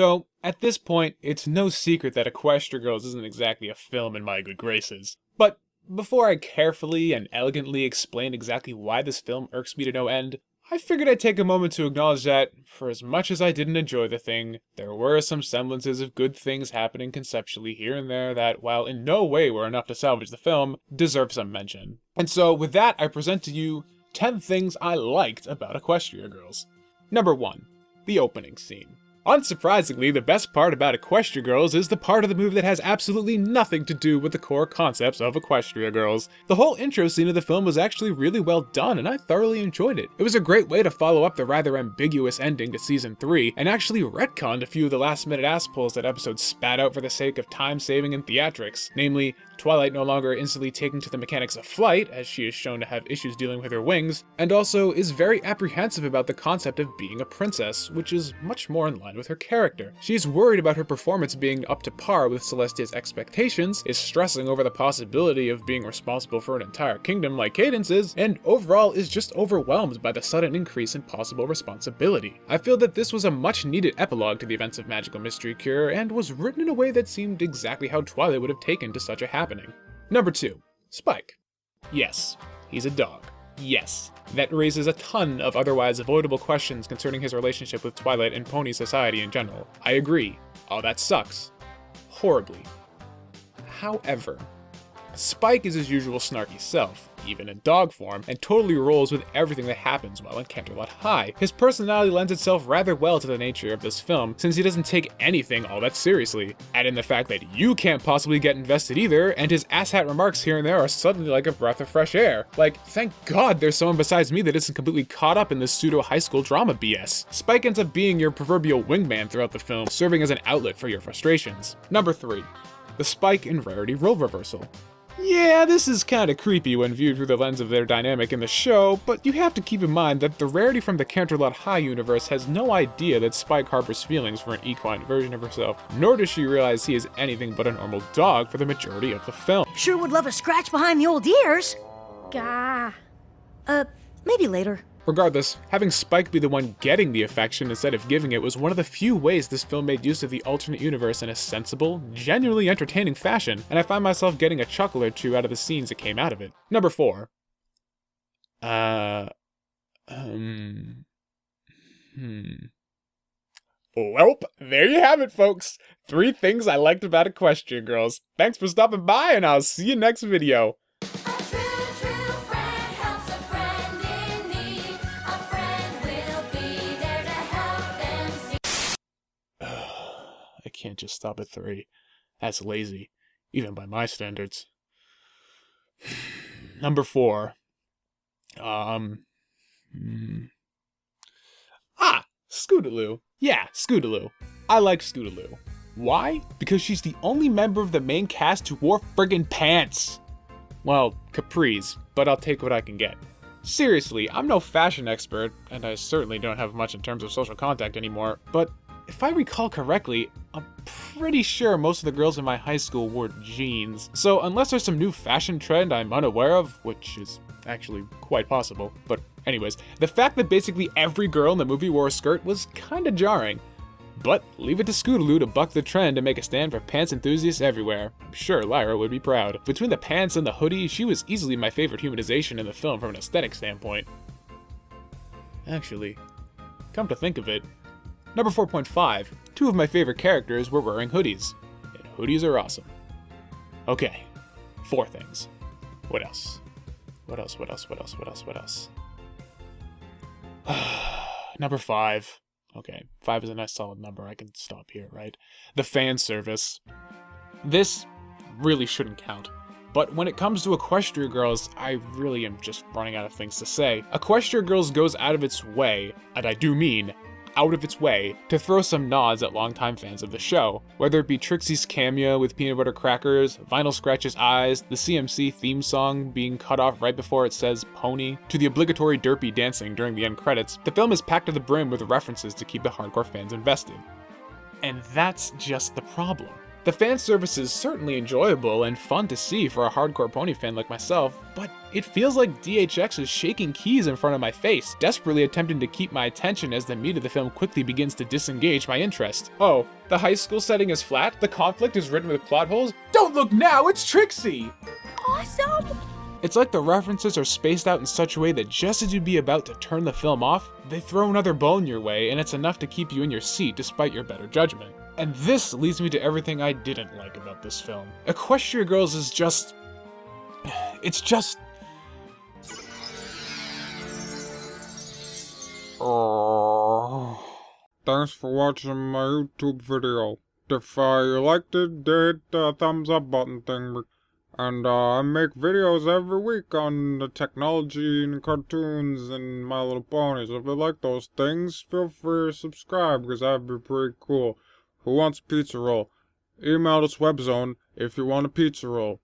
So, at this point, it's no secret that Equestria Girls isn't exactly a film in my good graces. But before I carefully and elegantly explain exactly why this film irks me to no end, I figured I'd take a moment to acknowledge that, for as much as I didn't enjoy the thing, there were some semblances of good things happening conceptually here and there that, while in no way were enough to salvage the film, deserve some mention. And so, with that, I present to you 10 things I liked about Equestria Girls. Number 1. The opening scene. Unsurprisingly, the best part about Equestria Girls is the part of the movie that has absolutely nothing to do with the core concepts of Equestria Girls. The whole intro scene of the film was actually really well done, and I thoroughly enjoyed it. It was a great way to follow up the rather ambiguous ending to Season 3, and actually retconned a few of the last-minute ass-pulls that episode spat out for the sake of time-saving and theatrics, namely, Twilight no longer instantly taking to the mechanics of flight, as she is shown to have issues dealing with her wings, and also is very apprehensive about the concept of being a princess, which is much more in line with her character. She is worried about her performance being up to par with Celestia's expectations, is stressing over the possibility of being responsible for an entire kingdom like Cadence is, and overall is just overwhelmed by the sudden increase in possible responsibility. I feel that this was a much needed epilogue to the events of Magical Mystery Cure, and was written in a way that seemed exactly how Twilight would have taken to such a happening. Number 2. Spike. Yes, he's a dog. Yes, that raises a ton of otherwise avoidable questions concerning his relationship with Twilight and pony society in general. I agree. All that sucks. Horribly. However, Spike is his usual snarky self, even in dog form, and totally rolls with everything that happens while in Canterlot High. His personality lends itself rather well to the nature of this film, since he doesn't take anything all that seriously. Add in the fact that you can't possibly get invested either, and his asshat remarks here and there are suddenly like a breath of fresh air. Like, thank God there's someone besides me that isn't completely caught up in this pseudo-high school drama BS. Spike ends up being your proverbial wingman throughout the film, serving as an outlet for your frustrations. Number 3. The Spike and Rarity role reversal. Yeah, this is kinda creepy when viewed through the lens of their dynamic in the show, but you have to keep in mind that the Rarity from the Canterlot High universe has no idea that Spike harbors feelings for an equine version of herself, nor does she realize he is anything but a normal dog for the majority of the film. Sure would love a scratch behind the old ears. Gah. Maybe later. Regardless, having Spike be the one getting the affection instead of giving it was one of the few ways this film made use of the alternate universe in a sensible, genuinely entertaining fashion, and I find myself getting a chuckle or two out of the scenes that came out of it. Number 4. Welp, there you have it, folks. 3 things I liked about Equestria Girls. Thanks for stopping by, and I'll see you next video. I can't just stop at 3. That's lazy, even by my standards. Number 4. Scootaloo. Yeah, Scootaloo. I like Scootaloo. Why? Because she's the only member of the main cast who wore friggin' pants. Well, capris, but I'll take what I can get. Seriously, I'm no fashion expert, and I certainly don't have much in terms of social contact anymore, but if I recall correctly, I'm pretty sure most of the girls in my high school wore jeans. So unless there's some new fashion trend I'm unaware of, which is actually quite possible, but anyways, the fact that basically every girl in the movie wore a skirt was kinda jarring. But leave it to Scootaloo to buck the trend and make a stand for pants enthusiasts everywhere. I'm sure Lyra would be proud. Between the pants and the hoodie, she was easily my favorite humanization in the film from an aesthetic standpoint. Actually, come to think of it, Number 4.5, 2 of my favorite characters were wearing hoodies, and hoodies are awesome. Okay, 4 things. What else? What else? Number 5. Okay, 5 is a nice solid number, I can stop here, right? The fan service. This really shouldn't count. But when it comes to Equestria Girls, I really am just running out of things to say. Equestria Girls goes out of its way, and I do mean out of its way, to throw some nods at longtime fans of the show. Whether it be Trixie's cameo with peanut butter crackers, Vinyl Scratch's eyes, the CMC theme song being cut off right before it says pony, to the obligatory derpy dancing during the end credits, the film is packed to the brim with references to keep the hardcore fans invested. And that's just the problem. The fan service is certainly enjoyable and fun to see for a hardcore pony fan like myself, but it feels like DHX is shaking keys in front of my face, desperately attempting to keep my attention as the meat of the film quickly begins to disengage my interest. Oh, the high school setting is flat, the conflict is written with plot holes? Don't look now, it's Trixie! Awesome! It's like the references are spaced out in such a way that just as you'd be about to turn the film off, they throw another bone your way and it's enough to keep you in your seat despite your better judgment. And this leads me to everything I didn't like about this film. Equestria Girls is just... it's just... Thanks for watching my YouTube video. If you liked it, hit the thumbs up button thing. And I make videos every week on the technology and cartoons and My Little Ponies. If you like those things, feel free to subscribe because that'd be pretty cool. Who wants a pizza roll? Email this webzone if you want a pizza roll.